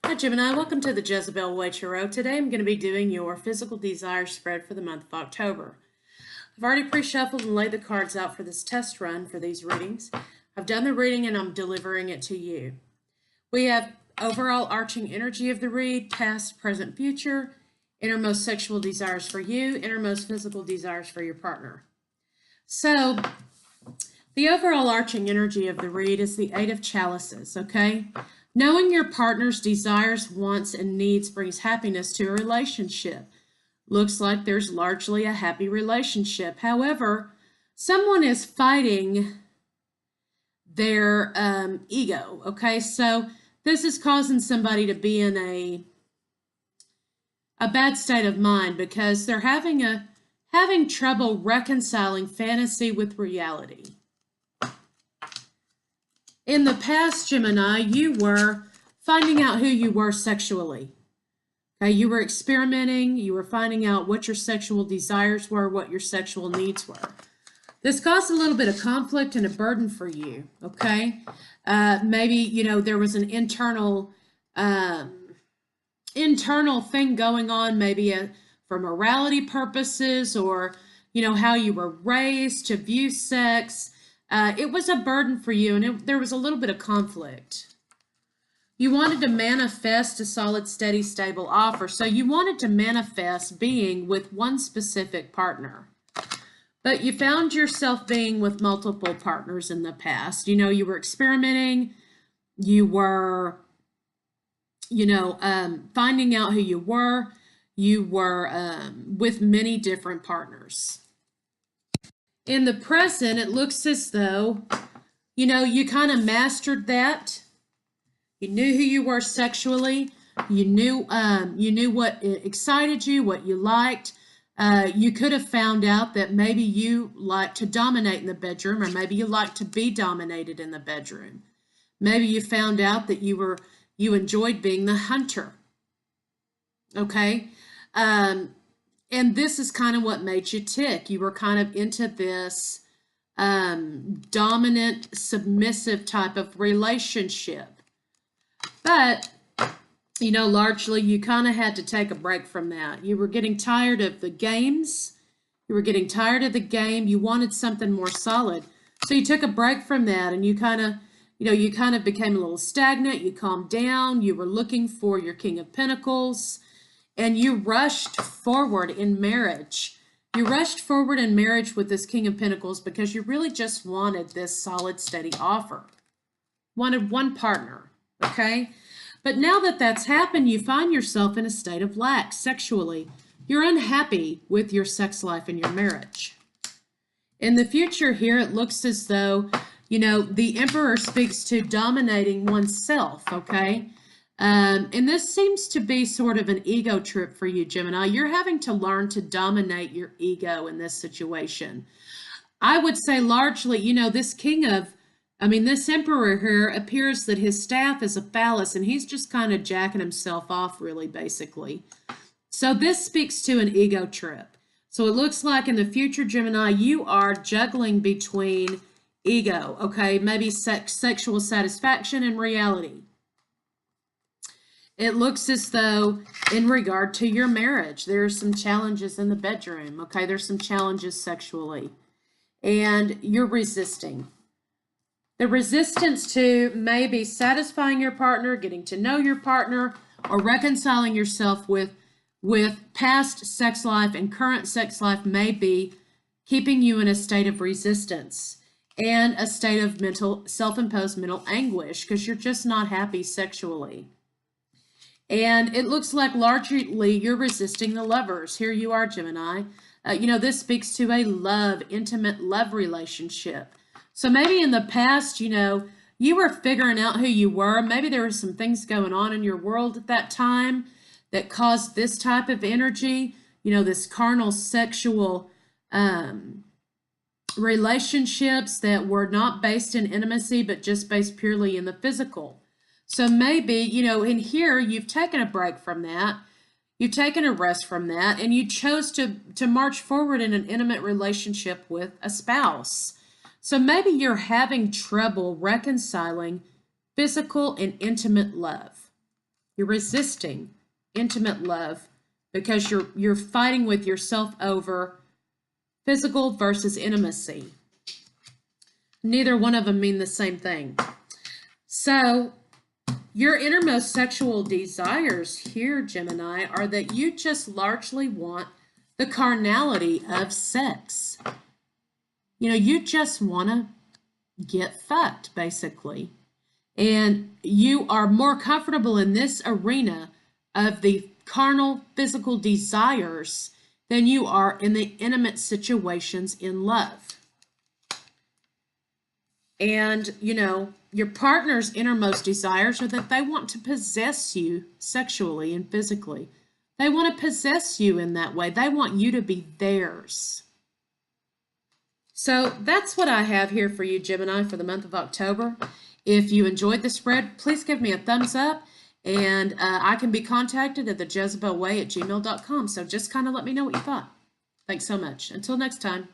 Hi Gemini, welcome to the Jezebel Way Tarot. Today I'm going to be doing your physical desire spread for the month of October. I've already pre-shuffled and laid the cards out for this test run for these readings. I've done the reading and I'm delivering it to you. We have overall arching energy of the read, past, present, future, innermost sexual desires for you, innermost physical desires for your partner. So the overall arching energy of the read is the Eight of Chalices, okay? Knowing your partner's desires, wants, and needs brings happiness to a relationship. Looks like there's largely a happy relationship. However, someone is fighting their ego, okay? So this is causing somebody to be in a bad state of mind because they're having trouble reconciling fantasy with reality. In the past, Gemini, you were finding out who you were sexually. Okay, you were experimenting, you were finding out what your sexual desires were, what your sexual needs were. This caused a little bit of conflict and a burden for you, okay? Maybe, there was an internal thing going on, maybe for morality purposes or, how you were raised to view sex. It was a burden for you, and there was a little bit of conflict. You wanted to manifest a solid, steady, stable offer. So you wanted to manifest being with one specific partner. But you found yourself being with multiple partners in the past. You were experimenting. You were, finding out who you were. You were with many different partners. In the present, it looks as though, you kind of mastered that. You knew who you were sexually. You knew what excited you, what you liked. You could have found out that maybe you like to dominate in the bedroom, or maybe you like to be dominated in the bedroom. Maybe you found out that you enjoyed being the hunter. Okay? And this is kind of what made you tick. You were kind of into this dominant, submissive type of relationship. But, largely you kind of had to take a break from that. You were getting tired of the games. You were getting tired of the game. You wanted something more solid. So you took a break from that and you kind of became a little stagnant. You calmed down. You were looking for your King of Pentacles. And you rushed forward in marriage. You rushed forward in marriage with this King of Pentacles because you really just wanted this solid, steady offer. Wanted one partner, okay? But now that that's happened, you find yourself in a state of lack sexually. You're unhappy with your sex life and your marriage. In the future here, it looks as though, the Emperor speaks to dominating oneself, okay? And this seems to be sort of an ego trip for you, Gemini. You're having to learn to dominate your ego in this situation. I would say largely, this this Emperor here appears that his staff is a phallus and he's just kind of jacking himself off really, basically. So this speaks to an ego trip. So it looks like in the future, Gemini, you are juggling between ego, okay, maybe sexual satisfaction and reality. It looks as though in regard to your marriage, there are some challenges in the bedroom, okay? There's some challenges sexually, and you're resisting. The resistance to maybe satisfying your partner, getting to know your partner, or reconciling yourself with past sex life and current sex life may be keeping you in a state of resistance and a state of self-imposed mental anguish because you're just not happy sexually. And it looks like largely you're resisting the lovers. Here you are, Gemini. This speaks to a intimate love relationship. So maybe in the past, you were figuring out who you were. Maybe there were some things going on in your world at that time that caused this type of energy, this carnal sexual relationships that were not based in intimacy, but just based purely in the physical. So maybe, in here, you've taken a break from that. You've taken a rest from that, and you chose to march forward in an intimate relationship with a spouse. So maybe you're having trouble reconciling physical and intimate love. You're resisting intimate love because you're fighting with yourself over physical versus intimacy. Neither one of them mean the same thing. So your innermost sexual desires here, Gemini, are that you just largely want the carnality of sex. You know, you just want to get fucked, basically. And you are more comfortable in this arena of the carnal physical desires than you are in the intimate situations in love. And, you know, your partner's innermost desires are that they want to possess you sexually and physically. They want to possess you in that way. They want you to be theirs. So that's what I have here for you, Gemini, for the month of October. If you enjoyed the spread, please give me a thumbs up, and I can be contacted at thejezebelway@gmail.com. So just kind of let me know what you thought. Thanks so much. Until next time.